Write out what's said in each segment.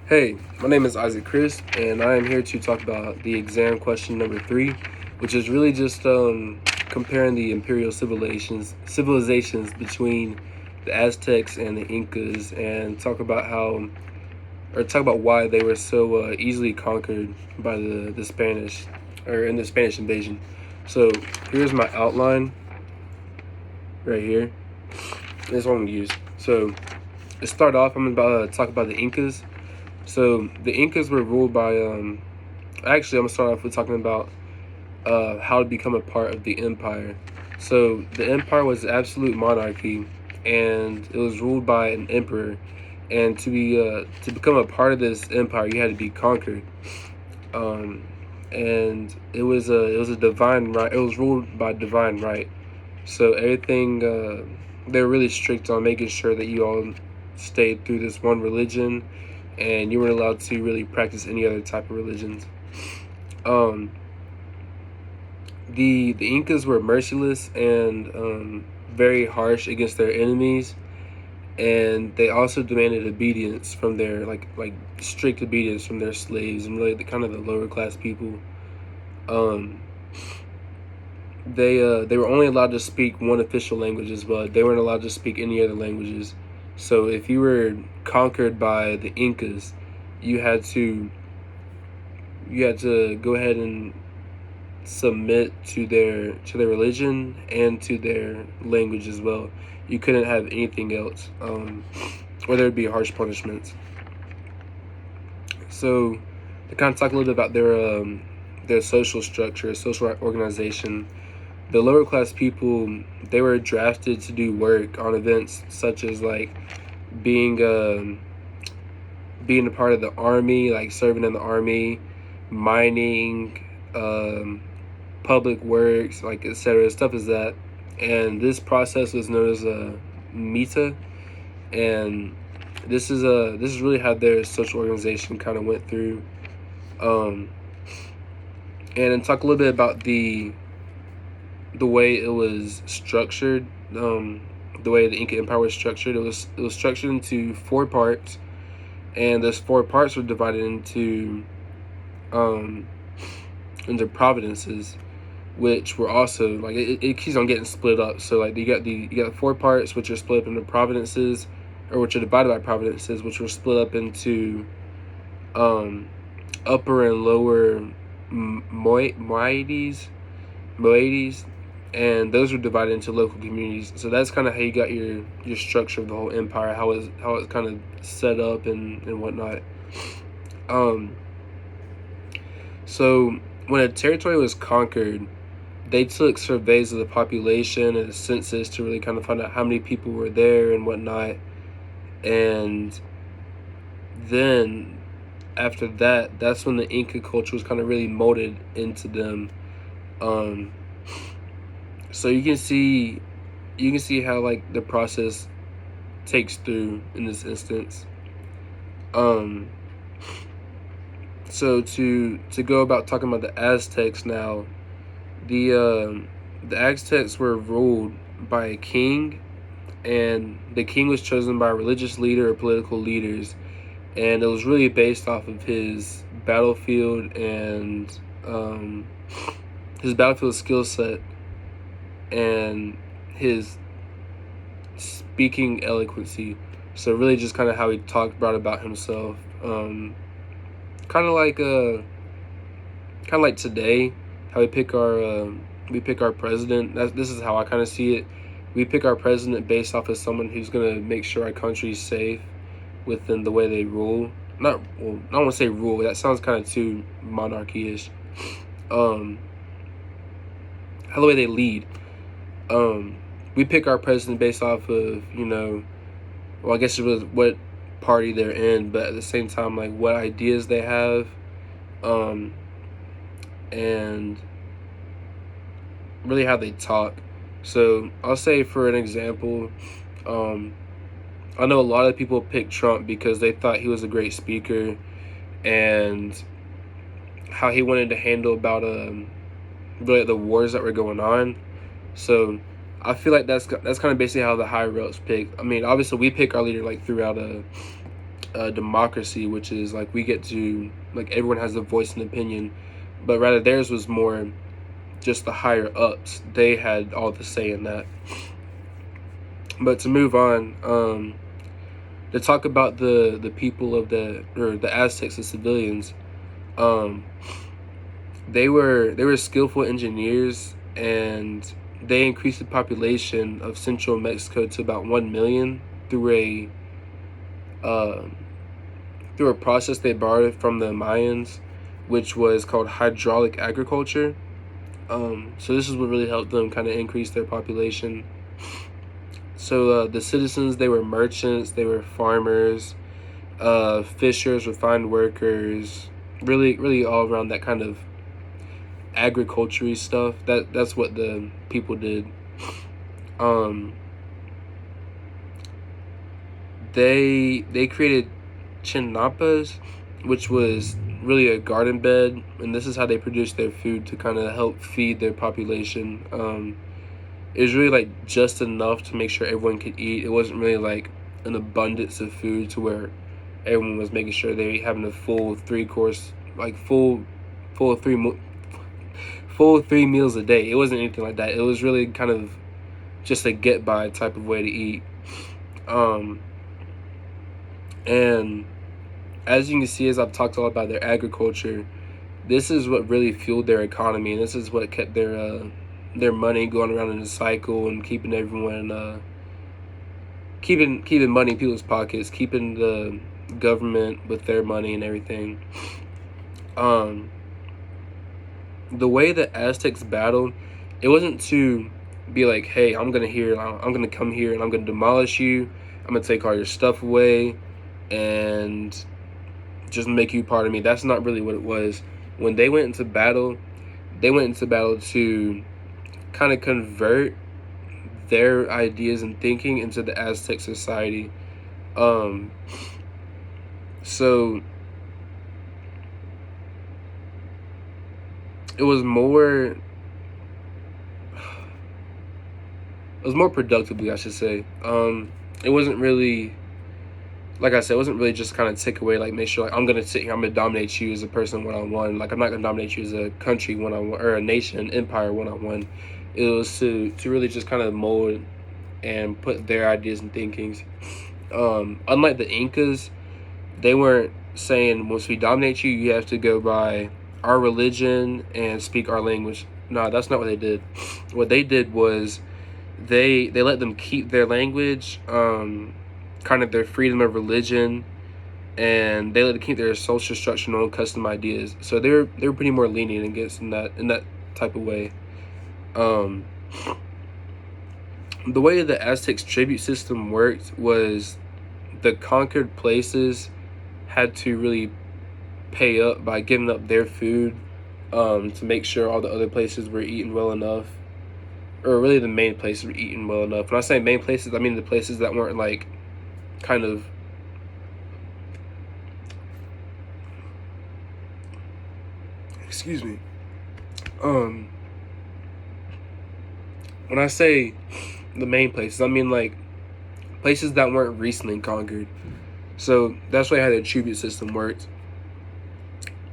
Hey, my name is Isaac Chris, and I am here to talk about the exam question number 3, which is really just comparing the imperial civilizations between the Aztecs and the Incas, and talk about why they were so easily conquered by the Spanish, or in the Spanish invasion. So here's my outline right here. This is what I'm gonna use. So to start off, I'm about to talk about the Incas. So the Incas were ruled by actually, I'm gonna start off with talking about how to become a part of the empire. So the empire was absolute monarchy, and it was ruled by an emperor. And to become a part of this empire, you had to be conquered. Um, and it was a divine right. It was ruled by divine right. So everything they were really strict on making sure that you all stayed through this one religion, and you weren't allowed to really practice any other type of religions. Um, the Incas were merciless and very harsh against their enemies, and they also demanded obedience from their like strict obedience from their slaves and really the kind of the lower class people. Um, they were only allowed to speak one official language as well. They weren't allowed to speak any other languages. So if you were conquered by the Incas, you had to you had to go ahead and submit to their religion and to their language as well. You couldn't have anything else, or there would be harsh punishments. So, to kind of talk a little bit about their social structure, social organization, the lower class people, they were drafted to do work on events such as like being being a part of the army, like serving in the army, mining, public works, like etc. Stuff as that. And this process was known as a meta, and this is really how their social organization kind of went through. Um, and then talk a little bit about the way it was structured. The way the Inca Empire was structured, it was structured into 4 parts, and those 4 parts were divided um, into provinces, which were also like it keeps on getting split up. So like you got 4 parts which are split up into provinces, or which are divided by provinces, which were split up into um, upper and lower moieties, and those were divided into local communities. So that's kind of how you got your structure of the whole empire, how it's kind of set up and whatnot. Um, so when a territory was conquered, they took surveys of the population and a census to really kind of find out how many people were there and whatnot. And then after that, that's when the Inca culture was kind of really molded into them. Um, so you can see how like the process takes through in this instance. Um, so to go about talking about the Aztecs now, the Aztecs were ruled by a king, and the king was chosen by a religious leader or political leaders, and it was really based off of um, his battlefield skill set and his speaking eloquency. So really, just kind of how he brought about himself. Kind of like today, how we pick our president. This is how I kind of see it. We pick our president based off of someone who's gonna make sure our country is safe within the way they rule. Not well, I don't want to say rule. That sounds kind of too monarchy-ish. Um, how the way they lead. We pick our president based off of well, I guess it was what party they're in, but at the same time, like what ideas they have, um, and really how they talk. So I'll say, for an example, um, I know a lot of people picked Trump because they thought he was a great speaker, and how he wanted to handle about really the wars that were going on. So I feel like that's kind of basically how the higher ups pick. I mean, obviously we pick our leader like throughout democracy, which is like we get to, like, everyone has a voice and opinion, but rather theirs was more just the higher ups. They had all the say in that. But to move on, to talk about the people of the Aztecs, the civilians, um, they were skillful engineers, and they increased the population of central Mexico to about 1 million through uh, a process they borrowed from the Mayans, which was called hydraulic agriculture. So this is what really helped them kind of increase their population. So the citizens, they were merchants, they were farmers, fishers, refined workers, really all around that kind of agriculture stuff. That's what the people did. Um, they created chinampas, which was really a garden bed, and this is how they produced their food to kind of help feed their population. It was really like just enough to make sure everyone could eat. It wasn't really like an abundance of food to where everyone was making sure they having a full three-course, like full three meals a day. It wasn't anything like that. It was really kind of just a get by type of way to eat. And as you can see, as I've talked all about their agriculture, this is what really fueled their economy, and this is what kept their money going around in a cycle and keeping everyone keeping money in people's pockets, keeping the government with their money and everything. The way the Aztecs battled, it wasn't to be like, hey, I'm gonna come here and I'm gonna demolish you, I'm gonna take all your stuff away and just make you part of me. That's not really what it was. When they went into battle to kind of convert their ideas and thinking into the Aztec society. So it was more productively, I should say. It wasn't really, like I said, it wasn't really just kind of take away, like make sure like I'm gonna sit here, I'm gonna dominate you as a person one-on-one. Like I'm not gonna dominate you as a country one-on-one or a nation, empire one-on-one. It was to really just kind of mold and put their ideas and thinkings. Unlike the Incas, they weren't saying once we dominate you, you have to go by our religion and speak our language. No, that's not what they did. What they did was they let them keep their language, kind of their freedom of religion, and they let them keep their social structure and own custom ideas. So they were pretty more lenient against in that type of way. The way the Aztecs tribute system worked was the conquered places had to really pay up by giving up their food, to make sure all the other places were eating well enough, or really the main places were eating well enough. When I say main places, I mean the places that weren't like kind of excuse me. When I say the main places, I mean like places that weren't recently conquered. So that's why how the tribute system worked.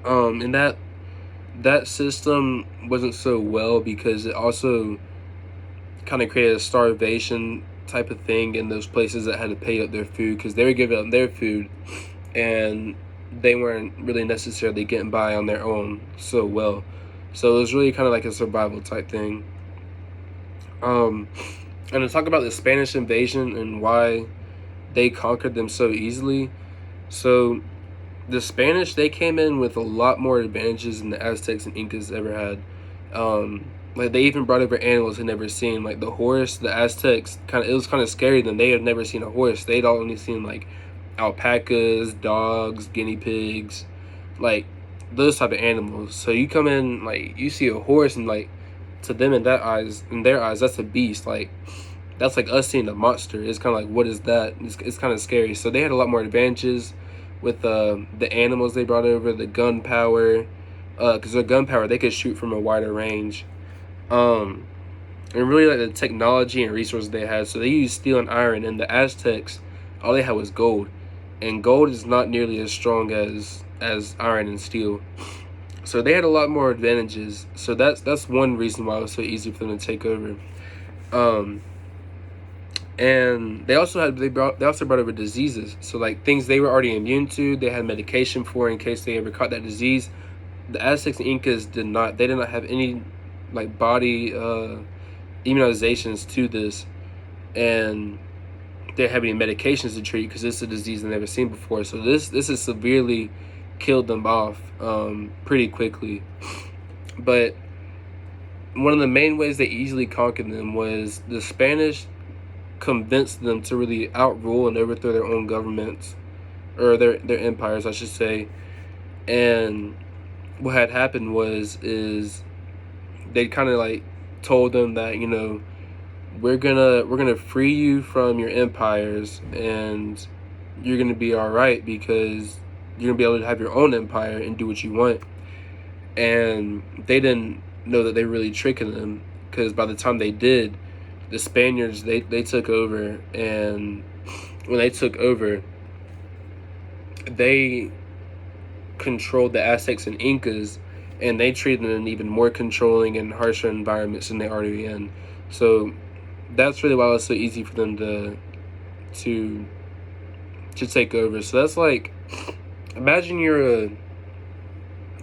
And that system wasn't so well because it also kind of created a starvation type of thing in those places that had to pay up their food, because they were giving up their food and they weren't really necessarily getting by on their own so well. So it was really kind of like a survival type thing. And to talk about the Spanish invasion and why they conquered them so easily. So the Spanish, they came in with a lot more advantages than the Aztecs and Incas ever had. Like they even brought over animals they'd never seen, like the horse. The Aztecs it was kind of scary to them. They had never seen a horse. They'd only seen like alpacas, dogs, guinea pigs, like those type of animals. So you come in, like you see a horse, and like to them in their eyes, that's a beast. Like that's like us seeing a monster. It's kind of like, what is that? It's kind of scary. So they had a lot more advantages with the animals they brought over, the gunpowder, because their gunpowder, they could shoot from a wider range, and really like the technology and resources they had. So they used steel and iron, and the Aztecs, all they had was gold. and gold is not nearly as strong as iron and steel. So they had a lot more advantages. So that's one reason why it was so easy for them to take over. And they also brought over diseases. So like things they were already immune to, they had medication for in case they ever caught that disease. The Aztecs and Incas did not. They did not have any like body immunizations to this, and they didn't have any medications to treat because this is a disease they've never seen before. So this has severely killed them off pretty quickly. But one of the main ways they easily conquered them was the Spanish convinced them to really outrule and overthrow their own governments, or their empires, I should say. And what had happened is they kind of like told them that, you know, we're gonna free you from your empires, and you're gonna be all right because you're gonna be able to have your own empire and do what you want. And they didn't know that they were really tricking them, because by the time they did, the Spaniards they took over. And when they took over, they controlled the Aztecs and Incas, and they treated them in even more controlling and harsher environments than they already in. So that's really why it was so easy for them to take over. So that's like, imagine you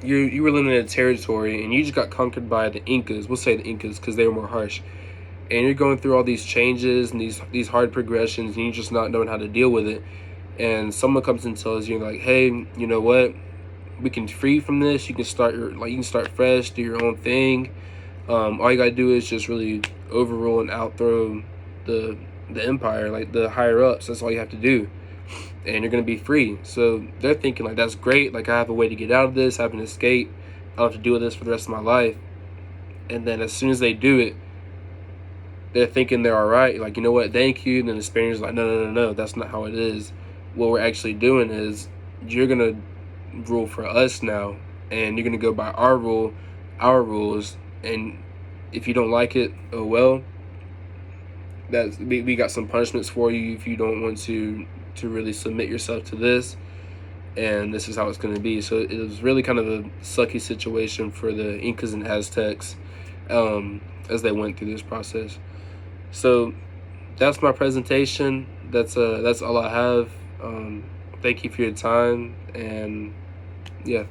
were living in a territory and you just got conquered by the Incas. We'll say the Incas because they were more harsh. And you're going through all these changes and these hard progressions, and you're just not knowing how to deal with it. And someone comes and tells you like, hey, you know what? We can free you from this. You can start you can start fresh, do your own thing. All you gotta do is just really overrule and outthrow the empire, like the higher ups. That's all you have to do, and you're gonna be free. So they're thinking like, that's great. Like, I have a way to get out of this. I have an escape. I don't have to deal with this for the rest of my life. And then as soon as they do it, they're thinking they're all right. Like, you know what? Thank you. And then the Spaniards are like, no. That's not how it is. What we're actually doing is you're gonna rule for us now, and you're gonna go by our rules. And if you don't like it, oh well. We got some punishments for you if you don't want to really submit yourself to this, and this is how it's going to be. So it was really kind of a sucky situation for the Incas and Aztecs as they went through this process. So that's my presentation. That's all I have. Thank you for your time, and yeah.